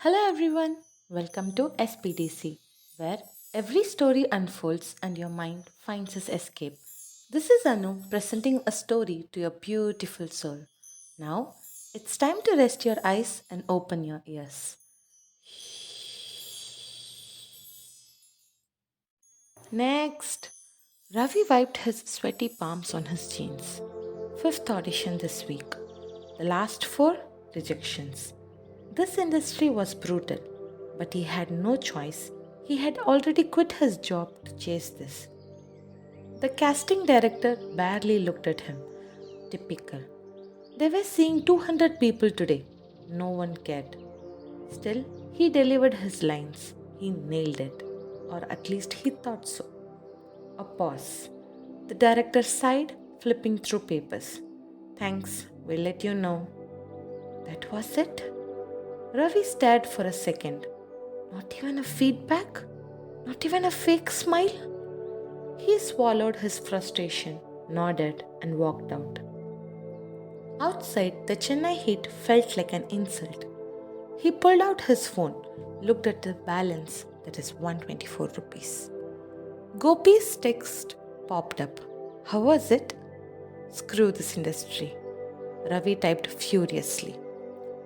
Hello everyone, welcome to SPDC, where every story unfolds and your mind finds its escape. This is Anu presenting a story to your beautiful soul. Now, it's time to rest your eyes and open your ears. Next, Ravi wiped his sweaty palms on his jeans. Fifth audition this week. The last four rejections. This industry was brutal, but he had no choice. He had already quit his job to chase this. The casting director barely looked at him. Typical. They were seeing 200 people today. No one cared. Still, he delivered his lines. He nailed it. Or at least he thought so. A pause. The director sighed, flipping through papers. Thanks, we'll let you know. That was it? Ravi stared for a second. Not even a feedback? Not even a fake smile? He swallowed his frustration, nodded, and walked out. Outside, the Chennai heat felt like an insult. He pulled out his phone, looked at the balance, that is 124 rupees. Gopi's text popped up. How was it? Screw this industry. Ravi typed furiously.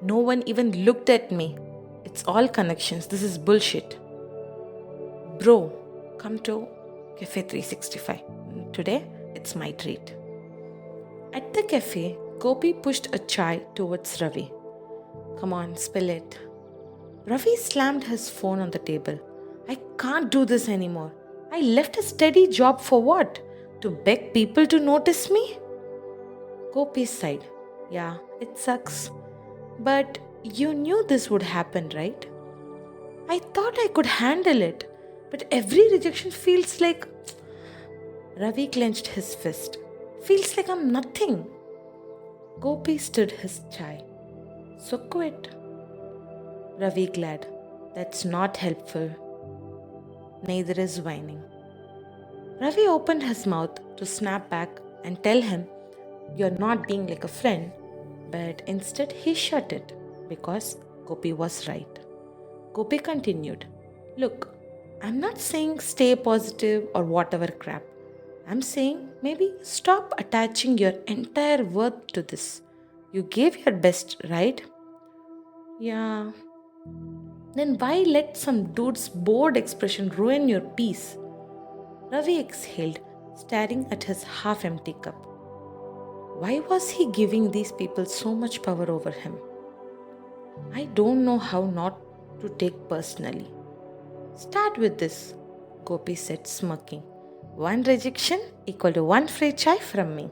No one even looked at me. It's all connections. This is bullshit. Bro, come to Cafe 365. Today, it's my treat. At the cafe, Gopi pushed a chai towards Ravi. Come on, spill it. Ravi slammed his phone on the table. I can't do this anymore. I left a steady job for what? To beg people to notice me? Gopi sighed. Yeah, it sucks. But you knew this would happen, right? I thought I could handle it, but every rejection feels like. Ravi clenched his fist. Feels like I'm nothing. Gopi stirred his chai. So quit. Ravi glared. That's not helpful. Neither is whining. Ravi opened his mouth to snap back and tell him, You're not being like a friend, but instead he shut it because Gopi was right. Gopi continued, Look, I'm not saying stay positive or whatever crap. I'm saying maybe stop attaching your entire worth to this. You gave your best, right? Yeah. Then why let some dude's bored expression ruin your peace? Ravi exhaled, staring at his half empty cup. Why was he giving these people so much power over him? I don't know how not to take personally. Start with this, Gopi said, smirking. One rejection equal to one free chai from me.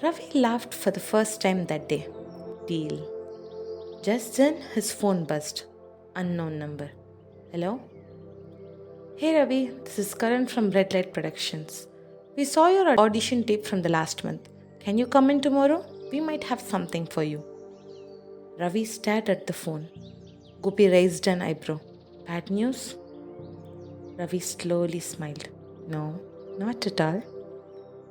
Ravi laughed for the first time that day. Deal. Just then, his phone buzzed. Unknown number. Hello? Hey Ravi, this is Karan from Red Light Productions. We saw your audition tape from the last month. Can you come in tomorrow? We might have something for you. Ravi stared at the phone. Gopi raised an eyebrow. Bad news? Ravi slowly smiled. No, not at all.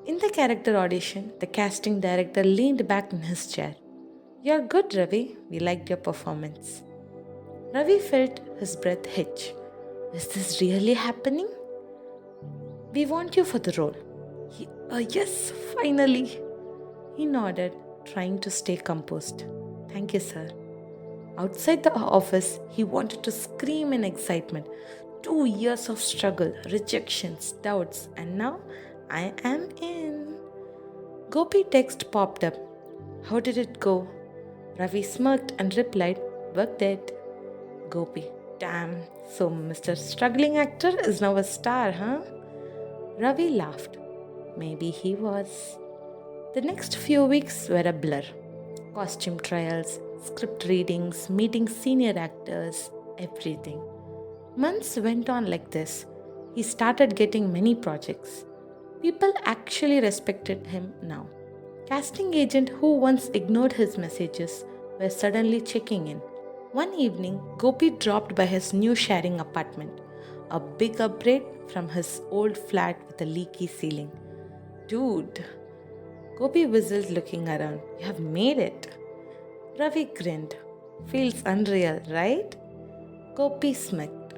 In the character audition, the casting director leaned back in his chair. You're good, Ravi. We liked your performance. Ravi felt his breath hitch. Is this really happening? We want you for the role. Yes, finally. He nodded, trying to stay composed. Thank you, sir. Outside the office, he wanted to scream in excitement. 2 years of struggle, rejections, doubts, and now I am in. Gopi text popped up. How did it go? Ravi smirked and replied, Worked it. Gopi, damn, so Mr. Struggling Actor is now a star, huh? Ravi laughed. Maybe he was. The next few weeks were a blur. Costume trials, script readings, meeting senior actors, everything. Months went on like this. He started getting many projects. People actually respected him now. Casting agent who once ignored his messages were suddenly checking in. One evening, Gopi dropped by his new sharing apartment, a big upgrade from his old flat with a leaky ceiling. Dude, Gopi whistled looking around. You have made it. Ravi grinned. Feels unreal, right? Gopi smirked.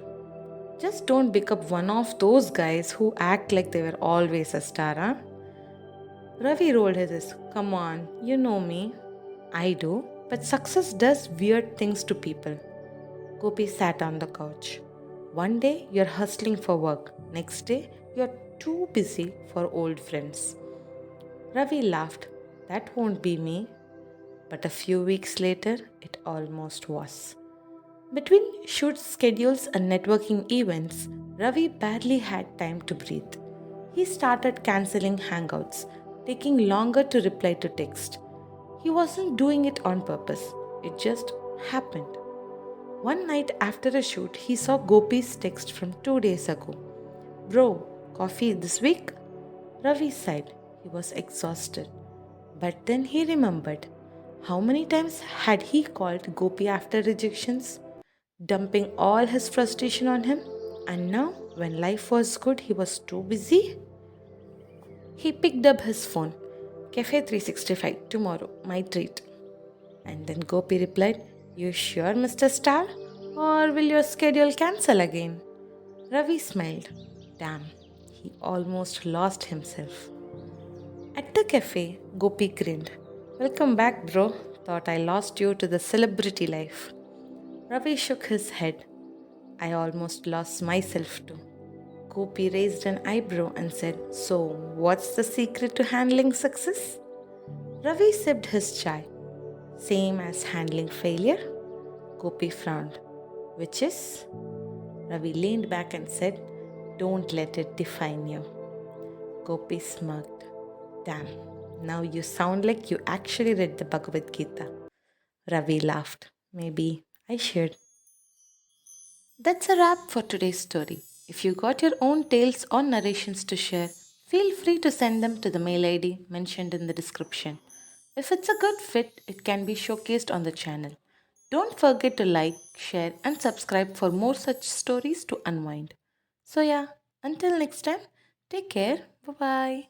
Just don't become one of those guys who act like they were always a star, huh? Ravi rolled his eyes. Come on, you know me. I do, but success does weird things to people. Gopi sat on the couch. One day you're hustling for work, next day you're too busy for old friends. Ravi laughed. That won't be me. But a few weeks later, it almost was. Between shoot schedules and networking events, Ravi barely had time to breathe. He started canceling hangouts, taking longer to reply to text. He wasn't doing it on purpose, it just happened. One night after a shoot, he saw Gopi's text from 2 days ago. Bro, coffee this week? Ravi sighed. He was exhausted. But then he remembered. How many times had he called Gopi after rejections, dumping all his frustration on him? And now, when life was good, he was too busy? He picked up his phone. Cafe 365, tomorrow, my treat. And then Gopi replied, You sure, Mr. Star? Or will your schedule cancel again? Ravi smiled. Damn, he almost lost himself. At the cafe, Gopi grinned. Welcome back, bro. Thought I lost you to the celebrity life. Ravi shook his head. I almost lost myself too. Gopi raised an eyebrow and said, So, what's the secret to handling success? Ravi sipped his chai. Same as handling failure? Gopi frowned. Which is? Ravi leaned back and said, Don't let it define you. Gopi smirked. Damn, now you sound like you actually read the Bhagavad Gita. Ravi laughed. Maybe I should. That's a wrap for today's story. If you got your own tales or narrations to share, feel free to send them to the mail ID mentioned in the description. If it's a good fit, it can be showcased on the channel. Don't forget to like, share, and subscribe for more such stories to unwind. So, yeah, until next time, take care. Bye bye.